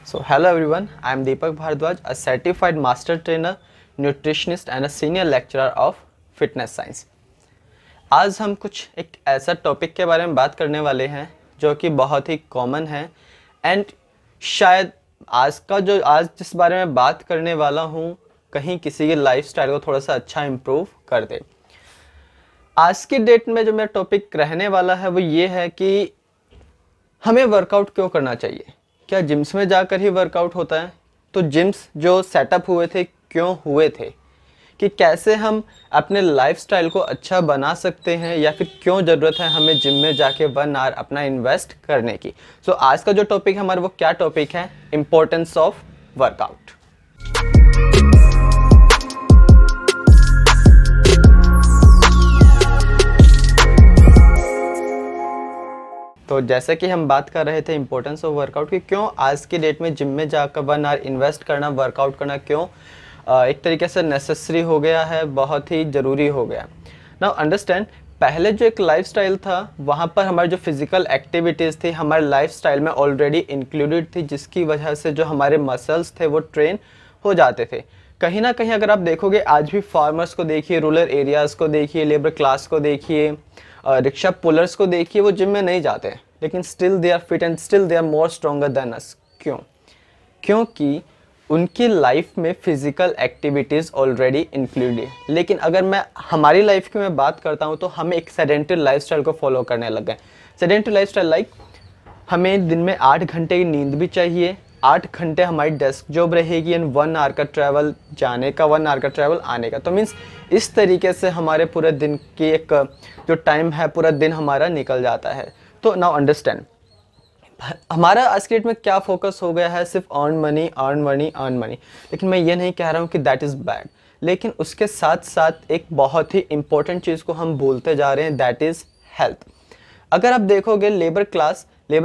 So, hello everyone, I am Deepak Bhardwaj, a certified master trainer, nutritionist and a senior lecturer of fitness science. आज हम कुछ एक ऐसा topic के बारे में बात करने वाले हैं जो कि बहुत ही कॉमन है एंड शायद आज जिस बारे में बात करने वाला हूँ कहीं किसी के लाइफस्टाइल को थोड़ा सा अच्छा इम्प्रूव कर दे। आज की डेट में जो मेरा टॉपिक रहने वाला है वो ये है कि हमें वर्कआउट क्यों करना चाहिए। क्या जिम्स में जाकर ही वर्कआउट होता है? तो जिम्स जो सेटअप हुए थे क्यों हुए थे, कि कैसे हम अपने लाइफस्टाइल को अच्छा बना सकते हैं, या फिर क्यों ज़रूरत है हमें जिम में जाके 1 आवर अपना इन्वेस्ट करने की। सो आज का जो टॉपिक है हमारा वो क्या टॉपिक है? Importance of workout. तो जैसे कि हम बात कर रहे थे इम्पोर्टेंस ऑफ वर्कआउट की, क्यों आज की डेट में जिम में जाकर 1 आवर इन्वेस्ट करना, वर्कआउट करना क्यों एक तरीके से नेसेसरी हो गया है, बहुत ही ज़रूरी हो गया। नाउ अंडरस्टैंड, पहले जो एक लाइफस्टाइल था वहाँ पर हमारी जो फिज़िकल एक्टिविटीज़ थी हमारे लाइफस्टाइल में ऑलरेडी इंक्लूडेड थी, जिसकी वजह से जो हमारे मसल्स थे वो ट्रेन हो जाते थे। कहीं ना कहीं अगर आप देखोगे आज भी फार्मर्स को देखिए, रूरल एरियाज़ को देखिए, लेबर क्लास को देखिए, रिक्शा पुलर्स को देखिए, वो जिम में नहीं जाते हैं लेकिन still they are fit and still they are more stronger than us. क्यों? क्योंकि उनकी लाइफ में फिज़िकल एक्टिविटीज़ ऑलरेडी इंक्लूड है। लेकिन अगर मैं हमारी लाइफ की मैं बात करता हूँ तो हम एक सेडेंटरी लाइफस्टाइल को फॉलो करने लग गए। सेडेंटरी लाइफस्टाइल लाइक हमें दिन में 8 घंटे की नींद भी चाहिए, 8 घंटे हमारी डेस्क जॉब रहेगी एंड 1 आवर का ट्रैवल जाने का, 1 आवर का ट्रैवल आने का। तो मीन्स इस तरीके से हमारे पूरे दिन की एक जो टाइम है पूरा दिन हमारा निकल जाता है। तो नाउ अंडरस्टैंड, हमारा आज के डेट में क्या फोकस हो गया है, सिर्फ earn money earn money earn money. लेकिन मैं ये नहीं कह रहा हूँ कि दैट इज़ बैड, लेकिन उसके साथ साथ एक बहुत ही इंपॉर्टेंट चीज़ को हम भूलते जा रहे हैं, दैट इज़ हेल्थ। अगर आप देखोगे लेबर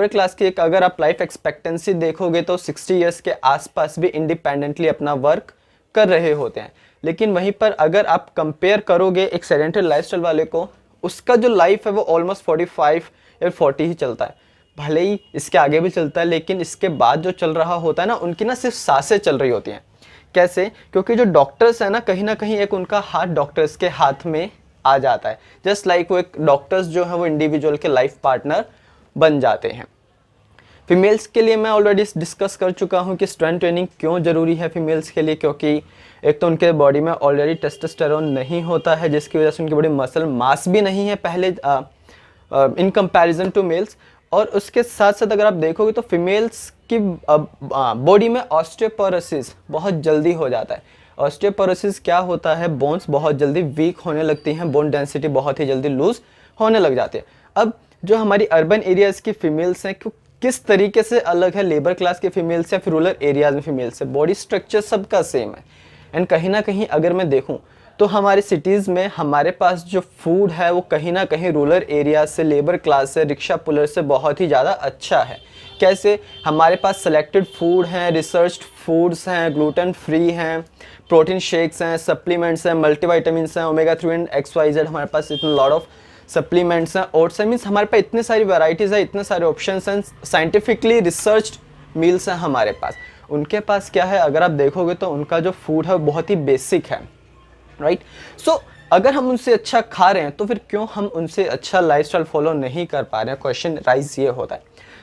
क्लास की एक अगर आप लाइफ एक्सपेक्टेंसी देखोगे तो 60 ईयर्स के आसपास भी इंडिपेंडेंटली अपना वर्क कर रहे होते हैं। लेकिन वहीं पर अगर आप कंपेयर करोगे एक सेडेंटरी लाइफस्टाइल वाले को, उसका जो लाइफ है वो ऑलमोस्ट 45 या 40 ही चलता है। भले ही इसके आगे भी चलता है लेकिन इसके बाद जो चल रहा होता है ना, उनकी ना सिर्फ सांसें चल रही होती हैं। कैसे? क्योंकि जो डॉक्टर्स है ना कहीं एक उनका हाथ डॉक्टर्स के हाथ में आ जाता है। जस्ट लाइक वो एक डॉक्टर्स जो है वो इंडिविजुअल के लाइफ पार्टनर बन जाते हैं। फीमेल्स के लिए मैं ऑलरेडी डिस्कस कर चुका हूँ कि स्ट्रेंथ ट्रेनिंग क्यों ज़रूरी है फीमेल्स के लिए, क्योंकि एक तो उनके बॉडी में ऑलरेडी टेस्टोस्टेरोन नहीं होता है, जिसकी वजह से उनकी बॉडी मसल मास भी नहीं है पहले इन कंपैरिजन टू मेल्स। और उसके साथ साथ अगर आप देखोगे तो फीमेल्स की बॉडी में ऑस्टियोपोरोसिस बहुत जल्दी हो जाता है। ऑस्टियोपोरोसिस क्या होता है? बोन्स बहुत जल्दी वीक होने लगती हैं, बोन डेंसिटी बहुत ही जल्दी लूज होने लग जाती है। अब जो हमारी अर्बन एरियाज़ की फीमेल्स हैं किस तरीके से अलग है लेबर क्लास के फीमेल्स या फिर रूरल एरियाज़ में फीमेल्स से? बॉडी स्ट्रक्चर सबका सेम है। एंड कहीं ना कहीं अगर मैं देखूं तो हमारे सिटीज़ में हमारे पास जो फूड है वो कहीं ना कहीं रूरल एरिया से, लेबर क्लास से, रिक्शा पुलर से बहुत ही ज़्यादा अच्छा है। कैसे? हमारे पास सेलेक्टेड फूड हैं, रिसर्च्ड फूड्स हैं, ग्लूटेन फ्री हैं, प्रोटीन शेक्स हैं, सप्लीमेंट्स हैं, मल्टीविटामिन्स हैं, ओमेगा 3 एंड XYZ, हमारे पास इतने लॉट ऑफ सप्लीमेंट्स हैं। ओट्स हैं, मीन्स हमारे पास इतने सारी वैराइटीज़ है, इतने सारे ऑप्शंस हैं, साइंटिफिकली रिसर्च्ड मील्स हैं हमारे पास। उनके पास क्या है? अगर आप देखोगे तो उनका जो फूड है वो बहुत ही बेसिक है, राइट? सो अगर हम उनसे अच्छा खा रहे हैं तो फिर क्यों हम उनसे अच्छा लाइफस्टाइल फॉलो नहीं कर पा रहे हैं? क्वेश्चन राइज ये होता है।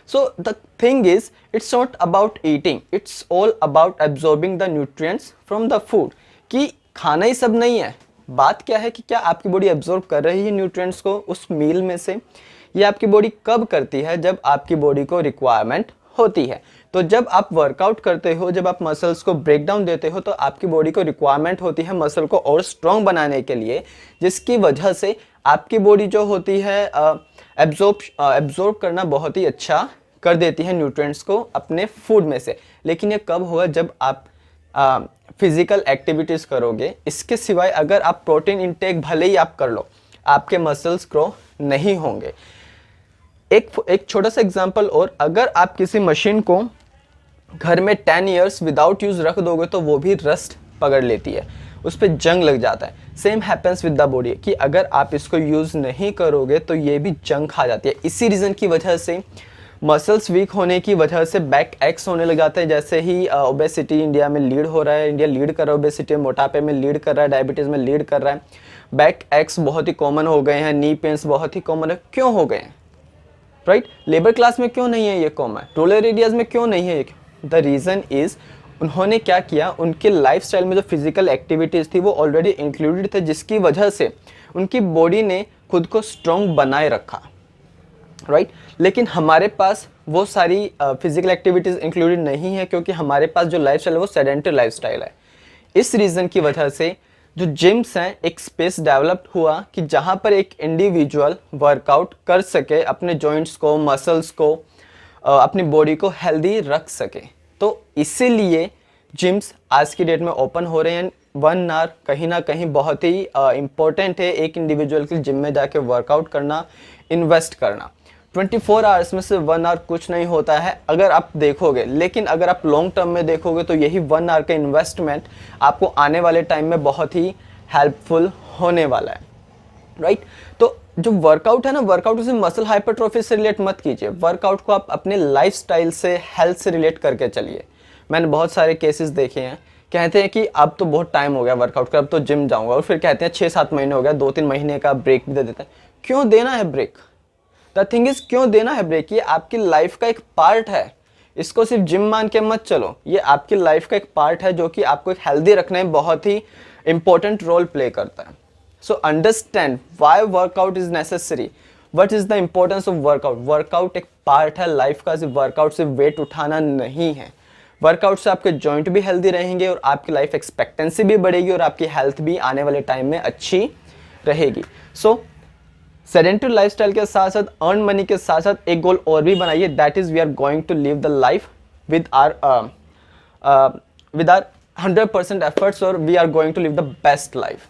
So the thing is, it's not about eating, it's all about absorbing the nutrients from the food. कि खाना ही सब नहीं है, बात क्या है कि क्या आपकी बॉडी एब्जॉर्ब कर रही है न्यूट्रिएंट्स को उस मील में से? ये आपकी बॉडी कब करती है? जब आपकी बॉडी को रिक्वायरमेंट होती है। तो जब आप वर्कआउट करते हो, जब आप मसल्स को ब्रेक डाउन देते हो तो आपकी बॉडी को रिक्वायरमेंट होती है मसल को और स्ट्रॉन्ग बनाने के लिए, जिसकी वजह से आपकी बॉडी जो होती है एब्जॉर्ब करना बहुत ही अच्छा कर देती है न्यूट्रिएंट्स को अपने फूड में से। लेकिन ये कब होगा? जब आप फिजिकल एक्टिविटीज़ करोगे। इसके सिवाय अगर आप प्रोटीन इंटेक भले ही आप कर लो, आपके मसल्स ग्रो नहीं होंगे। एक छोटा सा एग्जांपल और, अगर आप किसी मशीन को घर में 10 इयर्स विदाउट यूज़ रख दोगे तो वो भी रस्ट पकड़ लेती है, उस पर जंग लग जाता है। Same happens with the body, कि अगर आप इसको यूज़ नहीं करोगे तो ये भी जंग खा जाती है। इसी रीज़न की वजह से मसल्स वीक होने की वजह से बैक एक्स होने लग जाते हैं। जैसे ही ओबेसिटी इंडिया में लीड हो रहा है, इंडिया लीड कर रहा है ओबेसिटी, मोटापे में लीड कर रहा है, डायबिटीज़ में लीड कर रहा है, बैक एक्स बहुत ही कॉमन हो गए हैं, नी पेन्स बहुत ही कॉमन है। क्यों हो गए हैं? राइट, लेबर क्लास में क्यों नहीं है ये कॉमन, रूरल एरियाज में क्यों नहीं है ये? द रीज़न इज़ उन्होंने क्या किया, उनके लाइफस्टाइल में जो फिजिकल एक्टिविटीज़ थी वो ऑलरेडी इंक्लूडेड थे, जिसकी वजह से उनकी बॉडी ने खुद को स्ट्रॉन्ग बनाए रखा। राइट, लेकिन हमारे पास वो सारी फिजिकल एक्टिविटीज़ इंक्लूडेड नहीं है, क्योंकि हमारे पास जो लाइफस्टाइल है वो सेडेंटरी लाइफस्टाइल है। इस रीज़न की वजह से जो जिम्स हैं, एक स्पेस डेवलप्ड हुआ कि जहाँ पर एक इंडिविजुअल वर्कआउट कर सके, अपने जॉइंट्स को, मसल्स को, अपनी बॉडी को हेल्दी रख सके। तो इसीलिए जिम्स आज की डेट में ओपन हो रहे हैं। 1 आवर कहीं ना कहीं बहुत ही इम्पोर्टेंट है एक इंडिविजुअल के जिम में जाके वर्कआउट करना, इन्वेस्ट करना। 24 आवर्स में से 1 आवर कुछ नहीं होता है अगर आप देखोगे, लेकिन अगर आप लॉन्ग टर्म में देखोगे तो यही 1 आवर का इन्वेस्टमेंट आपको आने वाले टाइम में बहुत ही हेल्पफुल होने वाला है। राइट, तो जो वर्कआउट है ना, वर्कआउट उसे मसल हाइपरट्रोफी से रिलेट मत कीजिए, वर्कआउट को आप अपने लाइफस्टाइल से, हेल्थ से रिलेट करके चलिए। मैंने बहुत सारे केसेस देखे हैं, कहते हैं कि अब तो बहुत टाइम हो गया वर्कआउट का, अब तो जिम जाऊंगा, और फिर कहते हैं 6-7 महीने हो गया, 2-3 महीने का ब्रेक भी दे देते हैं। क्यों देना है ब्रेक? द थिंग इज, क्यों देना है ब्रेक? ये आपकी लाइफ का एक पार्ट है, इसको सिर्फ जिम मान के मत चलो, ये आपकी लाइफ का एक पार्ट है जो कि आपको एक हेल्दी रखने में बहुत ही इंपॉर्टेंट रोल प्ले करता है। So understand why workout is necessary, what is the importance of workout. Workout एक पार्ट है लाइफ का, सिर्फ वर्कआउट से वेट उठाना नहीं है। वर्कआउट से आपके जॉइंट भी हेल्दी रहेंगे और आपकी लाइफ एक्सपेक्टेंसी भी बढ़ेगी और आपकी हेल्थ भी आने वाले टाइम में अच्छी रहेगी। सो सेडेंटरी लाइफस्टाइल के साथ साथ अर्न मनी के साथ साथ एक गोल और भी बनाइए, that is we are going to live the life with our 100% efforts, और we are going to live the best life.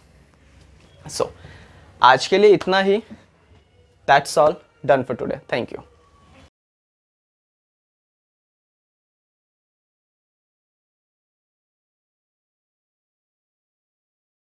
So आज के लिए इतना ही, that's all, done for today, thank you.